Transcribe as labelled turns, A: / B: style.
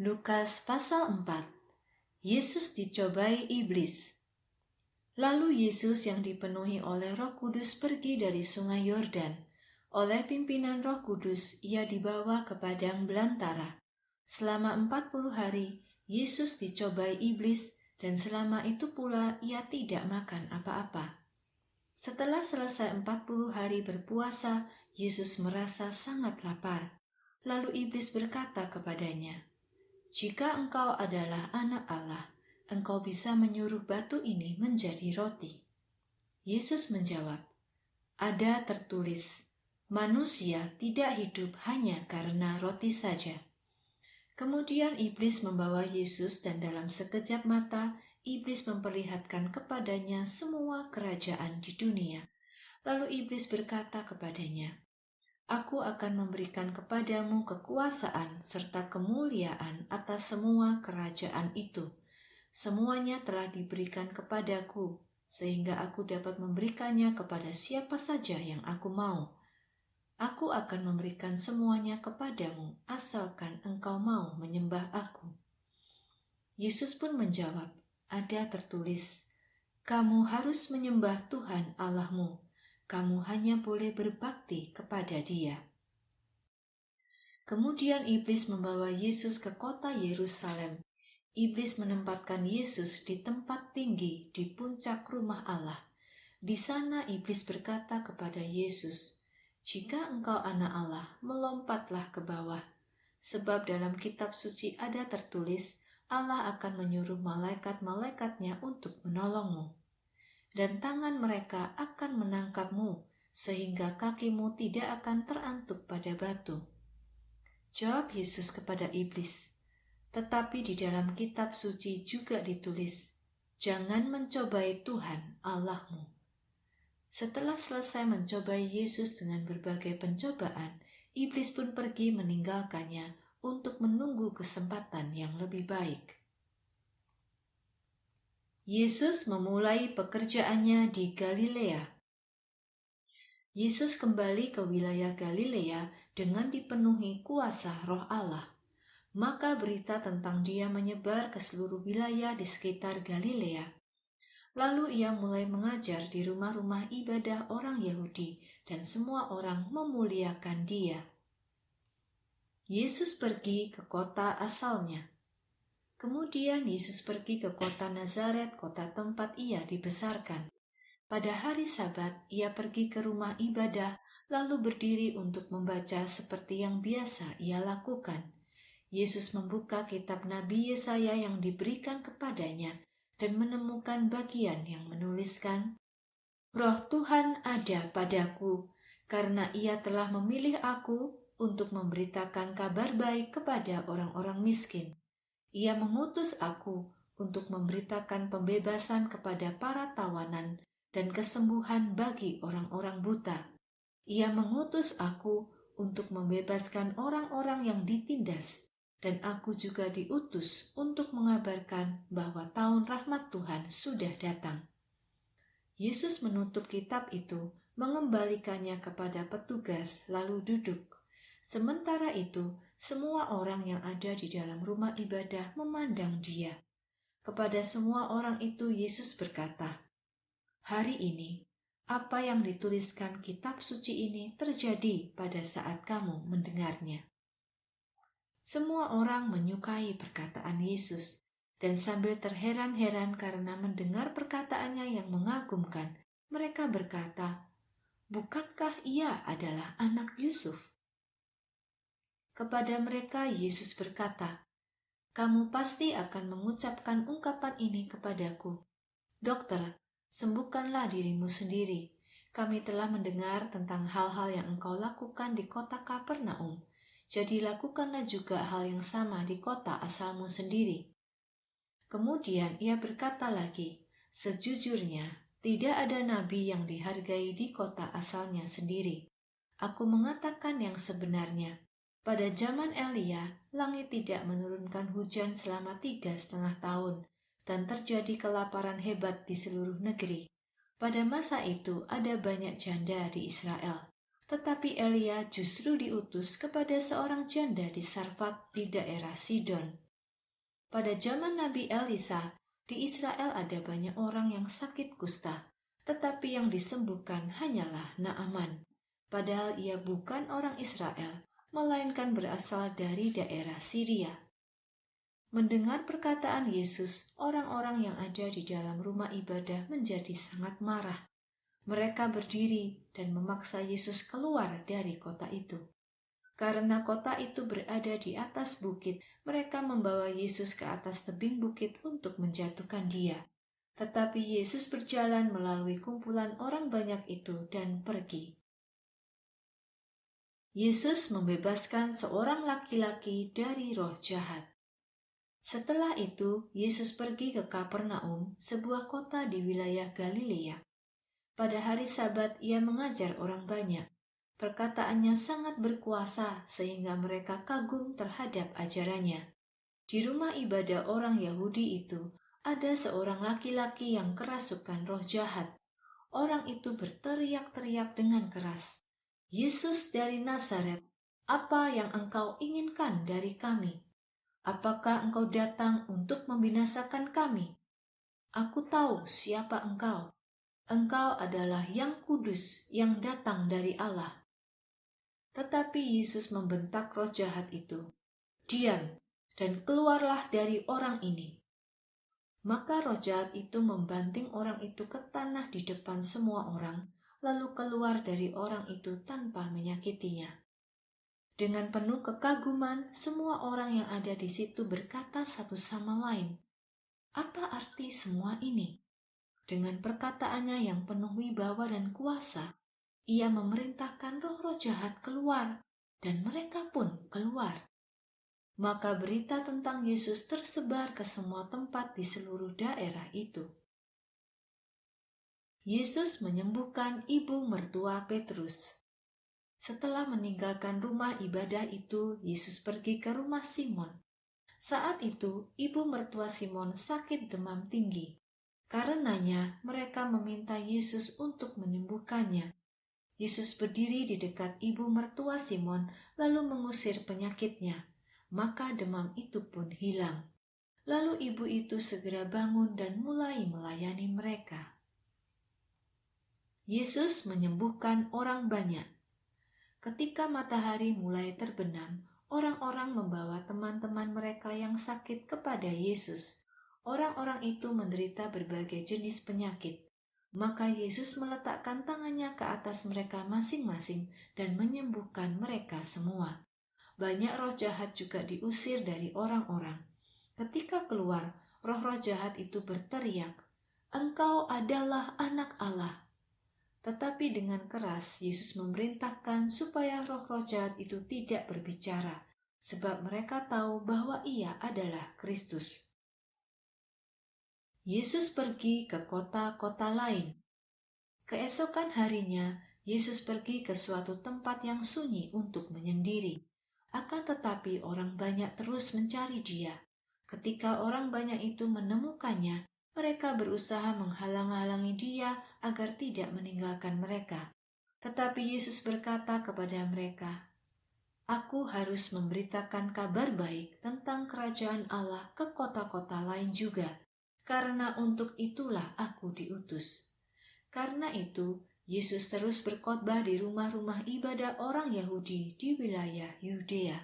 A: Lukas pasal 4. Yesus dicobai iblis. Lalu Yesus yang dipenuhi oleh Roh Kudus pergi dari sungai Yordan. Oleh pimpinan Roh Kudus ia dibawa ke padang belantara. Selama 40 hari Yesus dicobai iblis dan selama itu pula ia tidak makan apa-apa. Setelah selesai 40 hari berpuasa, Yesus merasa sangat lapar. Lalu iblis berkata kepadanya, "Jika engkau adalah anak Allah, engkau bisa menyuruh batu ini menjadi roti." Yesus menjawab, "Ada tertulis, manusia tidak hidup hanya karena roti saja." Kemudian iblis membawa Yesus dan dalam sekejap mata, iblis memperlihatkan kepadanya semua kerajaan di dunia. Lalu iblis berkata kepadanya, "Aku akan memberikan kepadamu kekuasaan serta kemuliaan atas semua kerajaan itu. Semuanya telah diberikan kepadaku, sehingga aku dapat memberikannya kepada siapa saja yang aku mau. Aku akan memberikan semuanya kepadamu, asalkan engkau mau menyembah aku." Yesus pun menjawab, "Ada tertulis, kamu harus menyembah Tuhan Allahmu. Kamu hanya boleh berbakti kepada Dia." Kemudian iblis membawa Yesus ke kota Yerusalem. Iblis menempatkan Yesus di tempat tinggi di puncak rumah Allah. Di sana iblis berkata kepada Yesus, "Jika engkau anak Allah, melompatlah ke bawah. Sebab dalam kitab suci ada tertulis, Allah akan menyuruh malaikat-malaikatnya untuk menolongmu. Dan tangan mereka akan menangkapmu, sehingga kakimu tidak akan terantuk pada batu." Jawab Yesus kepada iblis, "Tetapi di dalam kitab suci juga ditulis, jangan mencobai Tuhan Allahmu." Setelah selesai mencobai Yesus dengan berbagai pencobaan, iblis pun pergi meninggalkannya untuk menunggu kesempatan yang lebih baik. Yesus memulai pekerjaannya di Galilea. Yesus kembali ke wilayah Galilea dengan dipenuhi kuasa Roh Allah. Maka berita tentang Dia menyebar ke seluruh wilayah di sekitar Galilea. Lalu Ia mulai mengajar di rumah-rumah ibadah orang Yahudi dan semua orang memuliakan Dia. Yesus pergi ke kota asalnya. Kemudian Yesus pergi ke kota Nazaret, kota tempat Ia dibesarkan. Pada hari Sabat, Ia pergi ke rumah ibadah, lalu berdiri untuk membaca seperti yang biasa Ia lakukan. Yesus membuka kitab Nabi Yesaya yang diberikan kepadanya dan menemukan bagian yang menuliskan, "Roh Tuhan ada padaku, karena Ia telah memilih aku untuk memberitakan kabar baik kepada orang-orang miskin. Ia mengutus aku untuk memberitakan pembebasan kepada para tawanan dan kesembuhan bagi orang-orang buta. Ia mengutus aku untuk membebaskan orang-orang yang ditindas, dan aku juga diutus untuk mengabarkan bahwa tahun rahmat Tuhan sudah datang." Yesus menutup kitab itu, mengembalikannya kepada petugas, lalu duduk. Sementara itu, semua orang yang ada di dalam rumah ibadah memandang Dia. Kepada semua orang itu Yesus berkata, "Hari ini, apa yang dituliskan kitab suci ini terjadi pada saat kamu mendengarnya." Semua orang menyukai perkataan Yesus, dan sambil terheran-heran karena mendengar perkataannya yang mengagumkan, mereka berkata, "Bukankah Ia adalah anak Yusuf?" Kepada mereka Yesus berkata, "Kamu pasti akan mengucapkan ungkapan ini kepadaku, 'Dokter, sembuhkanlah dirimu sendiri. Kami telah mendengar tentang hal-hal yang engkau lakukan di kota Kapernaum. Jadi lakukanlah juga hal yang sama di kota asalmu sendiri.'" Kemudian ia berkata lagi, "Sejujurnya, tidak ada nabi yang dihargai di kota asalnya sendiri. Aku mengatakan yang sebenarnya. Pada zaman Elia, langit tidak menurunkan hujan selama 3,5 tahun, dan terjadi kelaparan hebat di seluruh negeri. Pada masa itu ada banyak janda di Israel. Tetapi Elia justru diutus kepada seorang janda di Sarfat di daerah Sidon. Pada zaman Nabi Elisa, di Israel ada banyak orang yang sakit kusta, tetapi yang disembuhkan hanyalah Naaman. Padahal ia bukan orang Israel, melainkan berasal dari daerah Syria. Mendengar perkataan Yesus, orang-orang yang ada di dalam rumah ibadah menjadi sangat marah. Mereka berdiri dan memaksa Yesus keluar dari kota itu. Karena kota itu berada di atas bukit, mereka membawa Yesus ke atas tebing bukit untuk menjatuhkan Dia. Tetapi Yesus berjalan melalui kumpulan orang banyak itu dan pergi. Yesus membebaskan seorang laki-laki dari roh jahat. Setelah itu, Yesus pergi ke Kapernaum, sebuah kota di wilayah Galilea. Pada hari Sabat, ia mengajar orang banyak. Perkataannya sangat berkuasa sehingga mereka kagum terhadap ajarannya. Di rumah ibadah orang Yahudi itu, ada seorang laki-laki yang kerasukan roh jahat. Orang itu berteriak-teriak dengan keras, "Yesus dari Nazaret, apa yang engkau inginkan dari kami? Apakah engkau datang untuk membinasakan kami? Aku tahu siapa engkau. Engkau adalah yang kudus yang datang dari Allah." Tetapi Yesus membentak roh jahat itu, "Diam, dan keluarlah dari orang ini." Maka roh jahat itu membanting orang itu ke tanah di depan semua orang, lalu keluar dari orang itu tanpa menyakitinya. Dengan penuh kekaguman, semua orang yang ada di situ berkata satu sama lain, "Apa arti semua ini?" Dengan perkataannya yang penuh wibawa dan kuasa, ia memerintahkan roh-roh jahat keluar, dan mereka pun keluar. Maka berita tentang Yesus tersebar ke semua tempat di seluruh daerah itu. Yesus menyembuhkan ibu mertua Petrus. Setelah meninggalkan rumah ibadah itu, Yesus pergi ke rumah Simon. Saat itu, ibu mertua Simon sakit demam tinggi. Karenanya, mereka meminta Yesus untuk menyembuhkannya. Yesus berdiri di dekat ibu mertua Simon, lalu mengusir penyakitnya. Maka demam itu pun hilang. Lalu ibu itu segera bangun dan mulai melayani mereka. Yesus menyembuhkan orang banyak. Ketika matahari mulai terbenam, orang-orang membawa teman-teman mereka yang sakit kepada Yesus. Orang-orang itu menderita berbagai jenis penyakit. Maka Yesus meletakkan tangannya ke atas mereka masing-masing dan menyembuhkan mereka semua. Banyak roh jahat juga diusir dari orang-orang. Ketika keluar, roh-roh jahat itu berteriak, "Engkau adalah anak Allah." Tetapi dengan keras, Yesus memerintahkan supaya roh-roh jahat itu tidak berbicara, sebab mereka tahu bahwa Ia adalah Kristus. Yesus pergi ke kota-kota lain. Keesokan harinya, Yesus pergi ke suatu tempat yang sunyi untuk menyendiri. Akan tetapi orang banyak terus mencari Dia. Ketika orang banyak itu menemukannya, mereka berusaha menghalang-halangi Dia agar tidak meninggalkan mereka. Tetapi Yesus berkata kepada mereka, "Aku harus memberitakan kabar baik tentang kerajaan Allah ke kota-kota lain juga, karena untuk itulah aku diutus." Karena itu, Yesus terus berkhotbah di rumah-rumah ibadah orang Yahudi di wilayah Yudea.